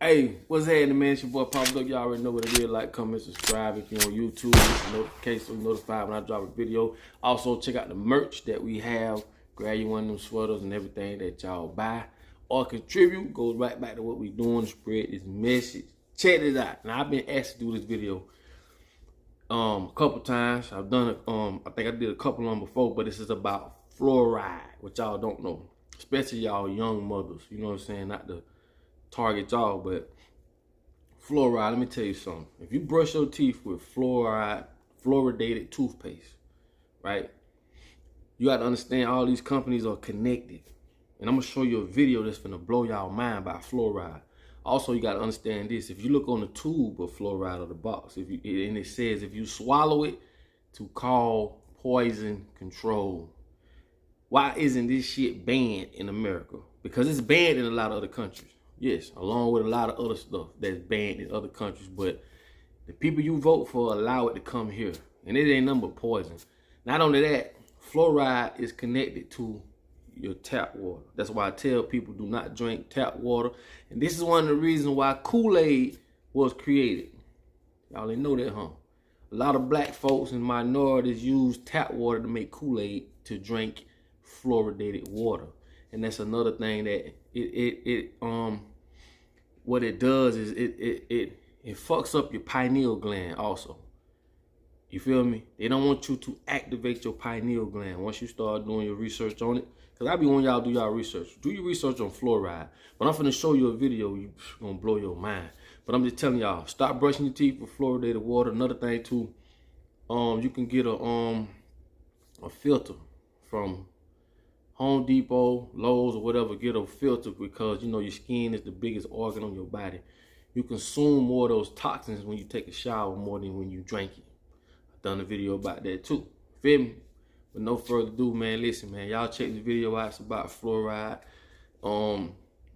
Hey, what's happening, man? It's your boy Pop Duck. Y'all already know what it is. Like, comment, subscribe if you're on YouTube. Get the notification so you're notified when I drop a video. Also, check out the merch that we have. Grab you one of them sweaters and everything that y'all buy or contribute. Goes right back to what we doing to spread this message. Check this out. Now, I've been asked to do this video a couple times. I've done it. I think I did a couple of them before, but this is about fluoride, which y'all don't know. Especially y'all young mothers. You know what I'm saying? Not the target y'all, but fluoride, let me tell you something. If you brush your teeth with fluoridated toothpaste, right, you got to understand all these companies are connected. And I'm going to show you a video that's going to blow y'all mind about fluoride. Also, you got to understand this. If you look on the tube of fluoride or the box, and it says if you swallow it to call poison control. Why isn't this shit banned in America? Because it's banned in a lot of other countries. Yes, along with a lot of other stuff that's banned in other countries. But the people you vote for allow it to come here. And it ain't nothing but poison. Not only that, fluoride is connected to your tap water. That's why I tell people do not drink tap water. And this is one of the reasons why Kool-Aid was created. Y'all didn't know that, huh? A lot of black folks and minorities use tap water to make Kool-Aid to drink fluoridated water. And that's another thing that what it does is it fucks up your pineal gland also. You feel me? They don't want you to activate your pineal gland once you start doing your research on it. Because I be wanting y'all to do y'all research. Do your research on fluoride. But I'm finna show you a video you're gonna blow your mind. But I'm just telling y'all, stop brushing your teeth with fluoridated water. Another thing too, you can get a filter from Home Depot, Lowe's, or whatever. Get a filter because, you know, your skin is the biggest organ on your body. You consume more of those toxins when you take a shower more than when you drink it. I've done a video about that too. Feel me? With no further ado, man, listen, man. Y'all check the video out. It's about fluoride. A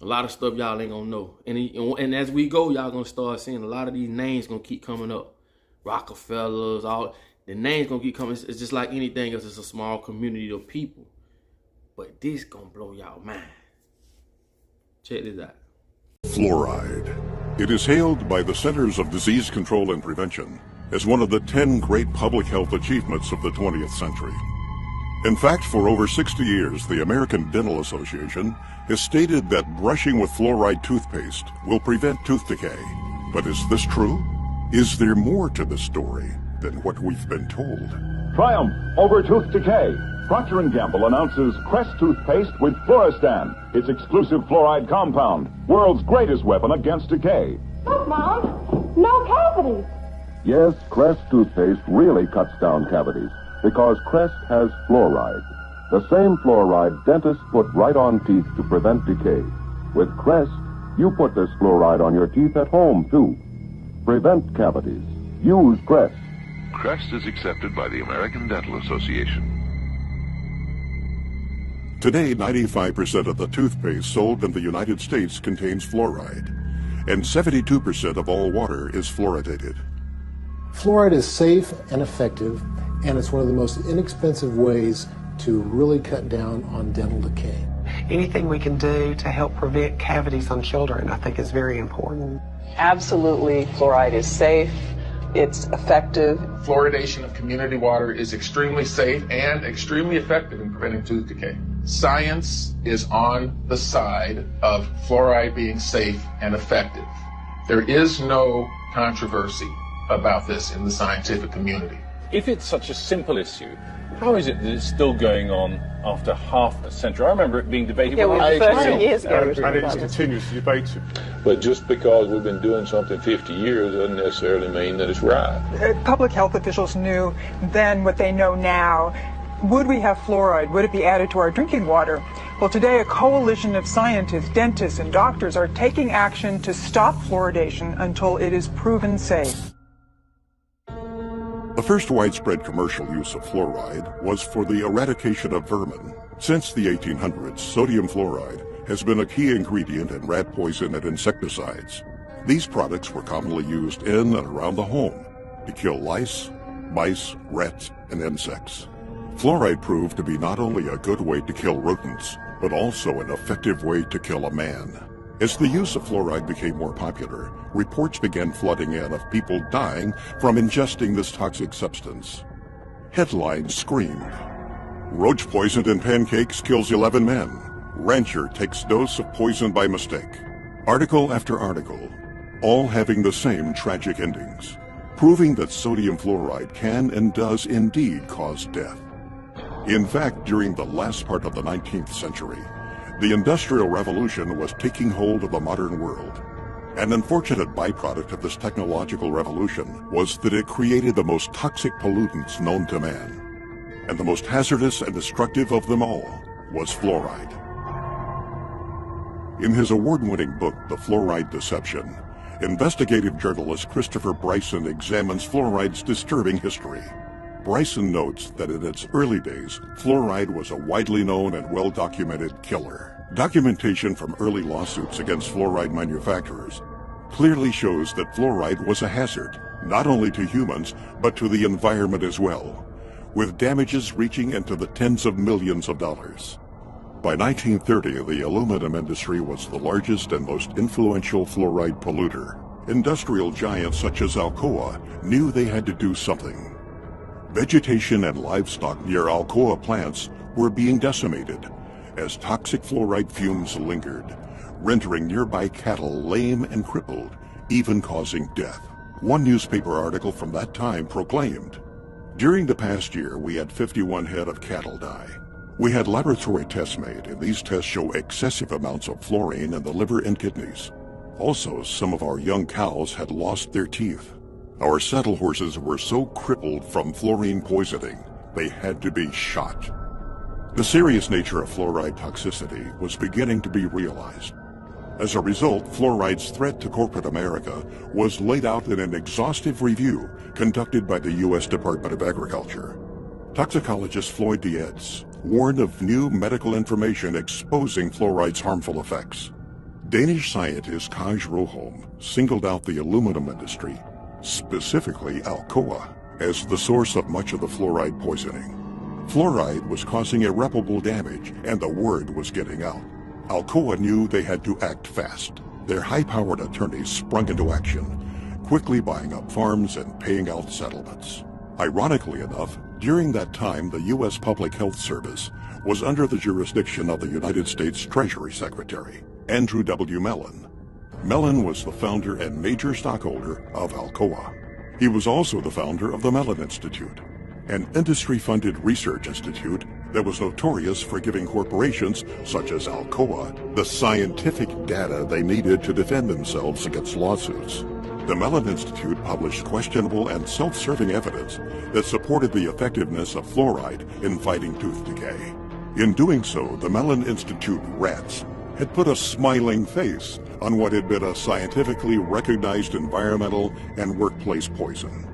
lot of stuff y'all ain't gonna know. And as we go, y'all gonna start seeing a lot of these names gonna keep coming up. Rockefellers, all the names gonna keep coming. It's just like anything else. It's a small community of people. But this gonna blow y'all mind. Check this out. Fluoride. It is hailed by the Centers of Disease Control and Prevention as one of the 10 great public health achievements of the 20th century. In fact, for over 60 years, the American Dental Association has stated that brushing with fluoride toothpaste will prevent tooth decay. But is this true? Is there more to the story than what we've been told? Triumph over tooth decay. Procter & Gamble announces Crest toothpaste with Fluorestan, its exclusive fluoride compound, world's greatest weapon against decay. Look, Mom, no cavities. Yes, Crest toothpaste really cuts down cavities because Crest has fluoride. The same fluoride dentists put right on teeth to prevent decay. With Crest, you put this fluoride on your teeth at home, too. Prevent cavities. Use Crest. Crest is accepted by the American Dental Association. Today, 95% of the toothpaste sold in the United States contains fluoride, and 72% of all water is fluoridated. Fluoride is safe and effective, and it's one of the most inexpensive ways to really cut down on dental decay. Anything we can do to help prevent cavities on children, I think, is very important. Absolutely, fluoride is safe. It's effective. Fluoridation of community water is extremely safe and extremely effective in preventing tooth decay. Science is on the side of fluoride being safe and effective. There is no controversy about this in the scientific community. If it's such a simple issue, how is it that it's still going on after half a century? I remember it being debated. Yeah, well, 30 years ago. And it's continuously debated. But just because we've been doing something 50 years doesn't necessarily mean that it's right. Public health officials knew then what they know now. Would we have fluoride? Would it be added to our drinking water? Well, today a coalition of scientists, dentists, and doctors are taking action to stop fluoridation until it is proven safe. The first widespread commercial use of fluoride was for the eradication of vermin. Since the 1800s, sodium fluoride has been a key ingredient in rat poison and insecticides. These products were commonly used in and around the home to kill lice, mice, rats, and insects. Fluoride proved to be not only a good way to kill rodents, but also an effective way to kill a man. As the use of fluoride became more popular, reports began flooding in of people dying from ingesting this toxic substance. Headlines screamed, "Roach poisoned in pancakes kills 11 men. Rancher takes dose of poison by mistake." Article after article, all having the same tragic endings, proving that sodium fluoride can and does indeed cause death. In fact, during the last part of the 19th century, the Industrial Revolution was taking hold of the modern world. An unfortunate byproduct of this technological revolution was that it created the most toxic pollutants known to man. And the most hazardous and destructive of them all was fluoride. In his award-winning book, The Fluoride Deception, investigative journalist Christopher Bryson examines fluoride's disturbing history. Bryson notes that in its early days, fluoride was a widely known and well-documented killer. Documentation from early lawsuits against fluoride manufacturers clearly shows that fluoride was a hazard, not only to humans, but to the environment as well, with damages reaching into the tens of millions of dollars. By 1930, the aluminum industry was the largest and most influential fluoride polluter. Industrial giants such as Alcoa knew they had to do something. Vegetation and livestock near Alcoa plants were being decimated as toxic fluoride fumes lingered, rendering nearby cattle lame and crippled, even causing death. One newspaper article from that time proclaimed, "During the past year, we had 51 head of cattle die. We had laboratory tests made, and these tests show excessive amounts of fluorine in the liver and kidneys. Also, some of our young cows had lost their teeth. Our saddle horses were so crippled from fluorine poisoning, they had to be shot." The serious nature of fluoride toxicity was beginning to be realized. As a result, fluoride's threat to corporate America was laid out in an exhaustive review conducted by the U.S. Department of Agriculture. Toxicologist Floyd Dietz warned of new medical information exposing fluoride's harmful effects. Danish scientist Kaj Roholm singled out the aluminum industry, specifically Alcoa, as the source of much of the fluoride poisoning. Fluoride was causing irreparable damage, and the word was getting out. Alcoa knew they had to act fast. Their high-powered attorneys sprung into action, quickly buying up farms and paying out settlements. Ironically enough, during that time, the U.S. Public Health Service was under the jurisdiction of the United States Treasury Secretary, Andrew W. Mellon. Mellon was the founder and major stockholder of Alcoa. He was also the founder of the Mellon Institute, an industry-funded research institute that was notorious for giving corporations such as Alcoa the scientific data they needed to defend themselves against lawsuits. The Mellon Institute published questionable and self-serving evidence that supported the effectiveness of fluoride in fighting tooth decay. In doing so, the Mellon Institute rats had put a smiling face on what had been a scientifically recognized environmental and workplace poison.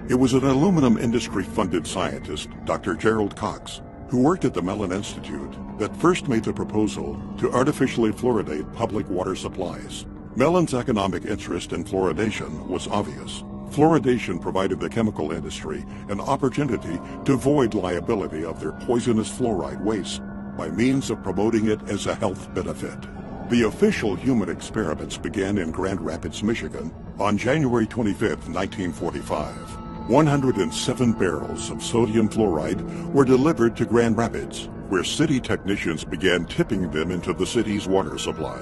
It was an aluminum industry-funded scientist, Dr. Gerald Cox, who worked at the Mellon Institute, that first made the proposal to artificially fluoridate public water supplies. Mellon's economic interest in fluoridation was obvious. Fluoridation provided the chemical industry an opportunity to avoid liability of their poisonous fluoride waste by means of promoting it as a health benefit. The official human experiments began in Grand Rapids, Michigan on January 25, 1945. 107 barrels of sodium fluoride were delivered to Grand Rapids, where city technicians began tipping them into the city's water supply.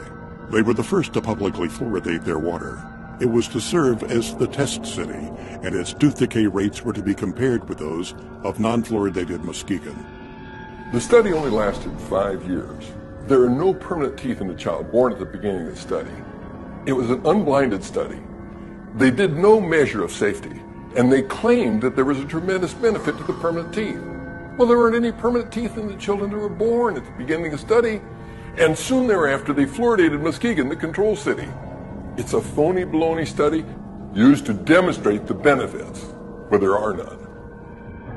They were the first to publicly fluoridate their water. It was to serve as the test city, and its tooth decay rates were to be compared with those of non-fluoridated Muskegon. The study only lasted 5 years. There are no permanent teeth in a child born at the beginning of the study. It was an unblinded study. They did no measure of safety, and they claimed that there was a tremendous benefit to the permanent teeth. Well, there weren't any permanent teeth in the children that were born at the beginning of the study, and soon thereafter they fluoridated Muskegon, the control city. It's a phony baloney study used to demonstrate the benefits, where there are none.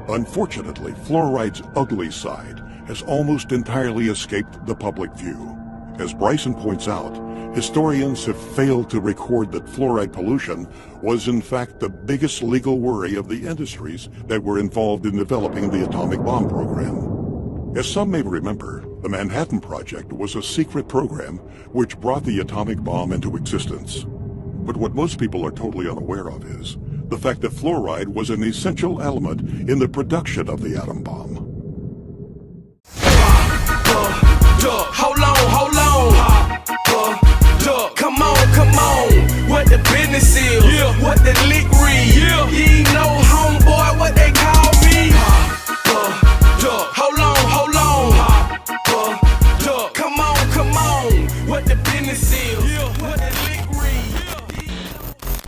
Unfortunately, fluoride's ugly side has almost entirely escaped the public view. As Bryson points out, historians have failed to record that fluoride pollution was in fact the biggest legal worry of the industries that were involved in developing the atomic bomb program. As some may remember, the Manhattan Project was a secret program which brought the atomic bomb into existence. But what most people are totally unaware of is the fact that fluoride was an essential element in the production of the atom bomb. How long